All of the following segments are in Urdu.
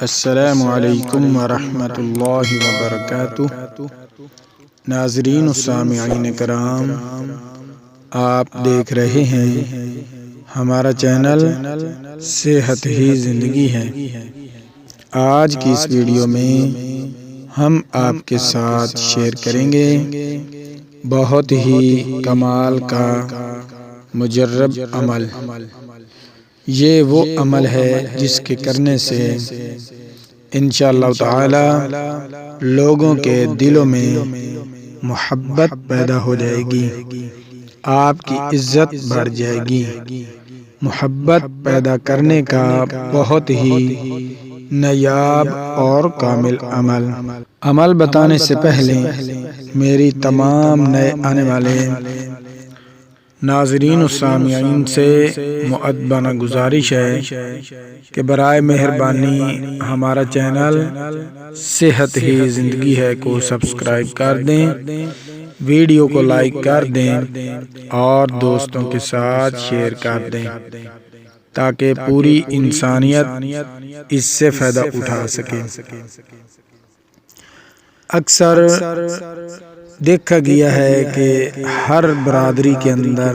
السلام علیکم ورحمۃ اللہ وبرکاتہ۔ ناظرین و سامعین کرام، آپ دیکھ رہے ہیں ہمارا چینل صحت ہی زندگی ہے۔ آج کی اس ویڈیو میں ہم آپ کے ساتھ شیئر کریں گے بہت ہی کمال کا مجرب عمل۔ یہ وہ عمل ہے جس کے کرنے سے انشاءاللہ تعالی لوگوں کے دلوں میں محبت پیدا ہو جائے گی، آپ کی عزت بڑھ جائے گی۔ محبت پیدا کرنے کا بہت ہی نایاب اور کامل عمل بتانے سے پہلے میری تمام نئے آنے والے ناظرین و سامعین سے مؤدبانہ گزارش ہے کہ برائے مہربانی ہمارا چینل صحت ہی زندگی ہے کو سبسکرائب کر دیں، ویڈیو کو لائک کر دیں اور دوستوں کے ساتھ شیئر کر دیں تاکہ پوری انسانیت اس سے فائدہ اٹھا سکے۔ اکثر دیکھا گیا ہے کہ ہر برادری کے اندر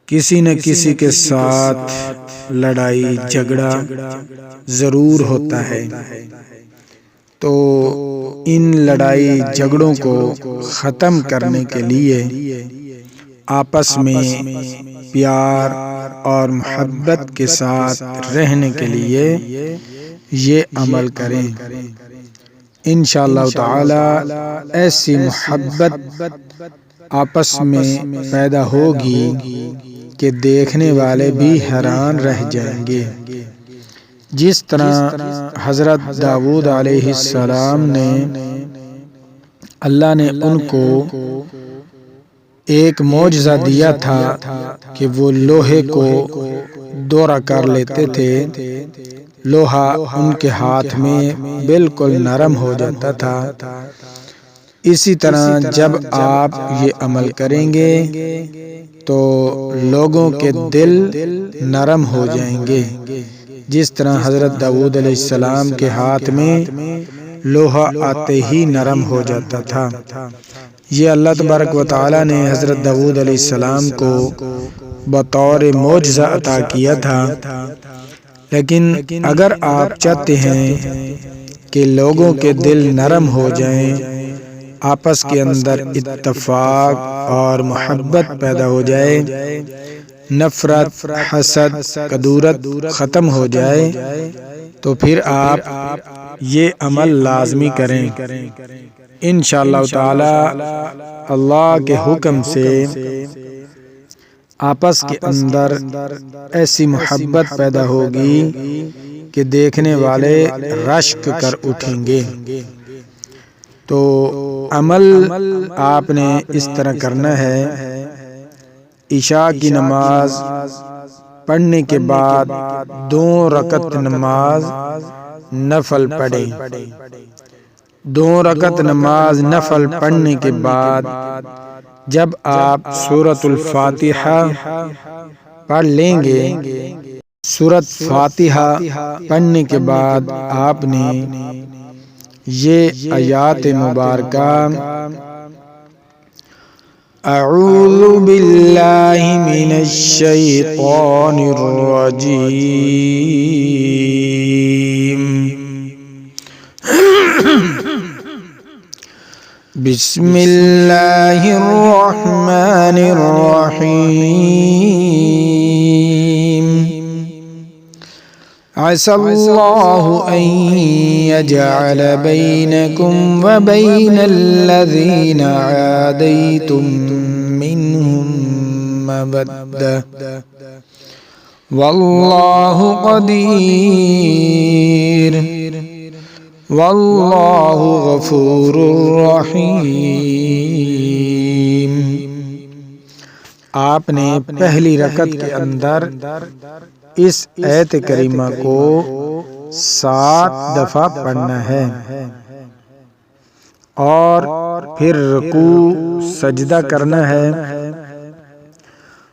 کسی نہ کسی کے ساتھ لڑائی جھگڑا ضرور ہوتا ہے، تو ان لڑائی جھگڑوں کو ختم کرنے کے لیے آپس میں پیار اور محبت کے ساتھ رہنے کے لیے یہ عمل کریں۔ انشاءاللہ تعالی ایسی محبت آپس میں پیدا ہوگی کہ دیکھنے والے بھی حیران رہ جائیں گے۔ جس طرح حضرت داؤد علیہ السلام نے اللہ نے ان کو ایک معجزہ دیا تھا کہ وہ لوہے کو دورہ کر لیتے تھے، لوہا ان کے ہاتھ میں بالکل نرم ہو جاتا تھا۔ اسی طرح جب آپ یہ عمل کریں گے تو لوگوں کے دل نرم ہو جائیں گے، جس طرح حضرت داؤد علیہ السلام کے ہاتھ میں لوہا آتے ہی نرم ہو جاتا تھا۔ یہ اللہ تبارک و تعالی نے حضرت داؤد علیہ السلام کو بطور معجزہ عطا کیا تھا۔ لیکن اگر آپ چاہتے ہیں کہ لوگوں کے دل نرم ہو جائیں، آپس کے اندر اتفاق اور محبت پیدا ہو جائے، نفرت، حسد، کدورت ختم ہو جائے، تو پھر آپ یہ عمل لازمی کریں۔ انشاءاللہ تعالی اللہ کے حکم سے آپس کے اندر ایسی محبت پیدا ہوگی کہ دیکھنے والے رشک کر اٹھیں گے۔ تو عمل آپ نے اس طرح کرنا ہے، عشاء کی نماز پڑھنے کے بعد 2 رکعت نماز نفل پڑھیں۔ 2 رکعت نماز نفل پڑھنے کے بعد جب آپ سورۃ الفاتحہ پڑھ لیں گے، سورۃ فاتحہ پڑھنے کے بعد آپ نے یہ آیات مبارکہ اعوذ باللہ من الشیطان الرجیم، بسم اللہ الرحمن الرحیم، عسى الله أن يجعل بينكم وبين الذين عاديتم منهم مودة والله قدير والله غفور رحيم۔ آپ نے پہلی رکعت کے اندر اس آیت کریمہ کو 7 دفعہ پڑھنا ہے اور پھر رکوع سجدہ کرنا ہے،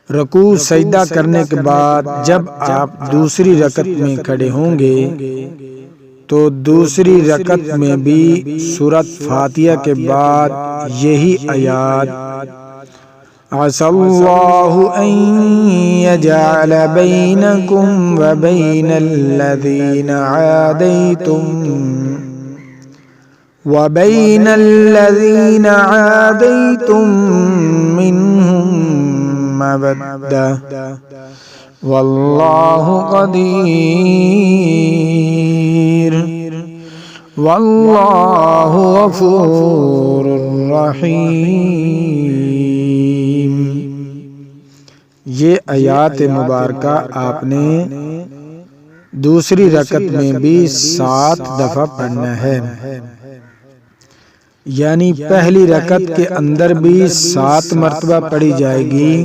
رکوع سجدہ کرنے کے بعد جب آپ دوسری رکعت میں کھڑے ہوں گے تو دوسری رکعت میں بھی سورۃ فاتحہ کے بعد یہی آیات عسى الله أن يجعل بينكم وبين الذين عاديتم منهم مودة والله قدير والله غفور رحیم۔ یہ آیات مبارکہ آپ نے دوسری رکعت میں بھی 7 دفعہ پڑھنا ہے، یعنی پہلی رکعت کے اندر بھی 7 مرتبہ پڑھی جائے گی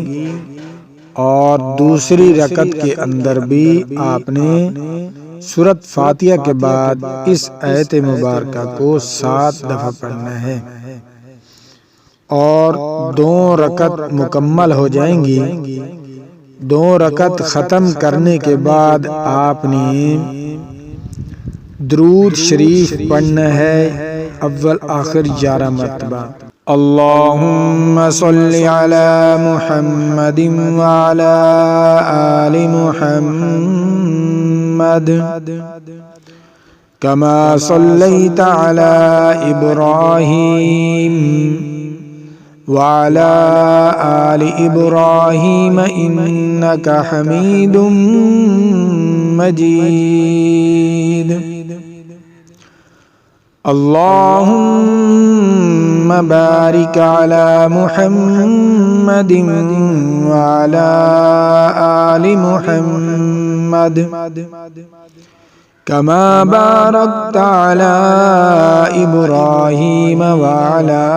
اور دوسری رکعت کے اندر بھی آپ نے سورۃ فاتحہ کے بعد اس آیت مبارکہ کو 7 دفعہ پڑھنا ہے، اور 2 رکعت مکمل ہو جائیں گی۔ 2 رکعت ختم کرنے کے بعد آپ نے درود شریف پڑھنا ہے اول آخر 11 مرتبہ۔ اللہم صل علی محمد وعلی آل محمد کما صلیت علی ابراہیم وعلى آل إبراهيم إنك حميد مجيد اللهم بارك على محمد وعلى آل محمد كما باركت على إبراهيم وعلى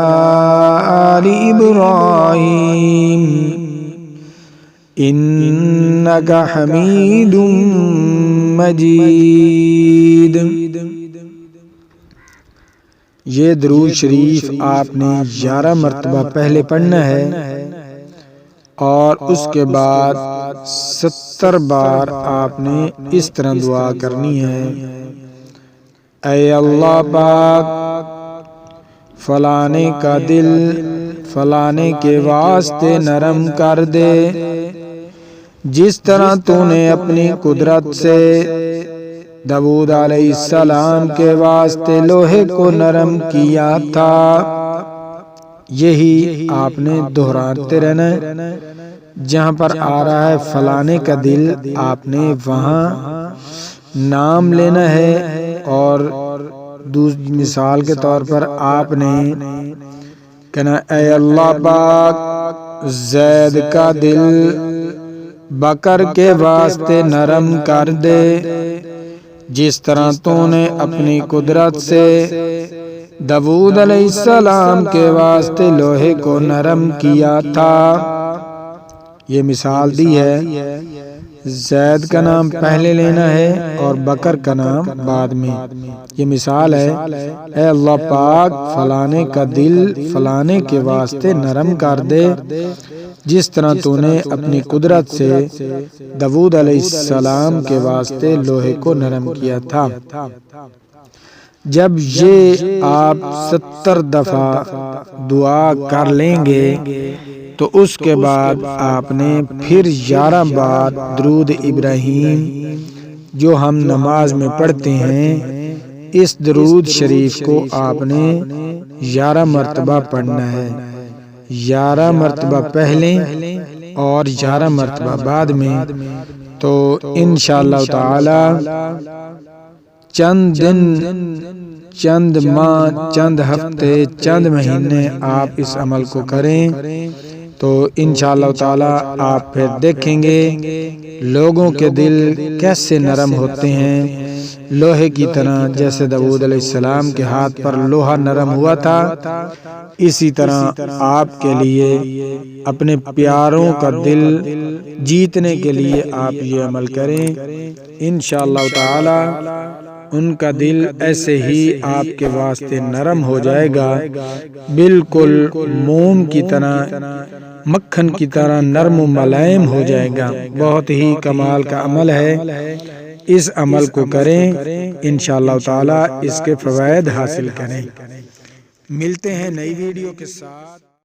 آل إبراهيم إنك حميد مجيد۔ یہ درود شریف آپ نے 11 مرتبہ پہلے پڑھنا ہے اور اس کے بعد 70 بار آپ نے اس طرح دعا کرنی ہے، اے اللہ پاک فلانے کا دل فلانے کے واسطے نرم کر دے، جس طرح تو نے اپنی قدرت سے داؤد علیہ السلام کے واسطے لوہے کو نرم کیا تھا۔ یہی آپ نے دہراتے رہنا ہے، جہاں پر آ رہا ہے فلانے کا دل آپ نے وہاں نام لینا ہے، اور دوسری مثال کے طور پر آپ نے کہنا اے اللہ پاک زید کا دل بکر کے واسطے نرم کر دے، جس طرح تو نے اپنی قدرت سے داؤد علیہ السلام کے واسطے لوہے کو نرم کیا تھا۔ یہ مثال دی ہے، زید کا نام پہلے لینا ہے اور بکر کا نام بعد میں۔ یہ مثال ہے، اے اللہ پاک فلانے کا دل فلانے کے واسطے نرم کر دے، جس طرح تو نے اپنی قدرت سے داؤد علیہ السلام کے واسطے لوہے کو نرم کیا تھا۔ جب یہ آپ 70 دفعہ دعا کر لیں گے تو اس کے بعد آپ نے پھر 11 بار درود ابراہیم جو ہم نماز میں پڑھتے ہیں، اس درود شریف کو آپ نے 11 مرتبہ پڑھنا ہے، 11 مرتبہ پہلے اور 11 مرتبہ بعد میں۔ تو انشاءاللہ تعالی چند دن، چند ماہ، چند ہفتے، چند مہینے آپ اس عمل کو کریں تو انشاءاللہ تعالی آپ پھر دیکھیں گے لوگوں کے دل کیسے نرم ہوتے ہیں، لوہے کی طرح۔ جیسے داؤد علیہ السلام کے ہاتھ پر لوہا نرم ہوا تھا، اسی طرح آپ کے لیے اپنے پیاروں کا دل جیتنے کے لیے آپ یہ عمل کریں انشاءاللہ تعالی۔ ان کا دل ایسے ہی آپ کے واسطے نرم ہو جائے گا، بالکل موم کی طرح، مکھن کی طرح نرم و ملائم ہو جائے گا۔ بہت ہی کمال کا عمل ہے، اس عمل کو کریں، انشاءاللہ تعالی اس کے فوائد حاصل کریں۔ ملتے ہیں نئی ویڈیو کے ساتھ۔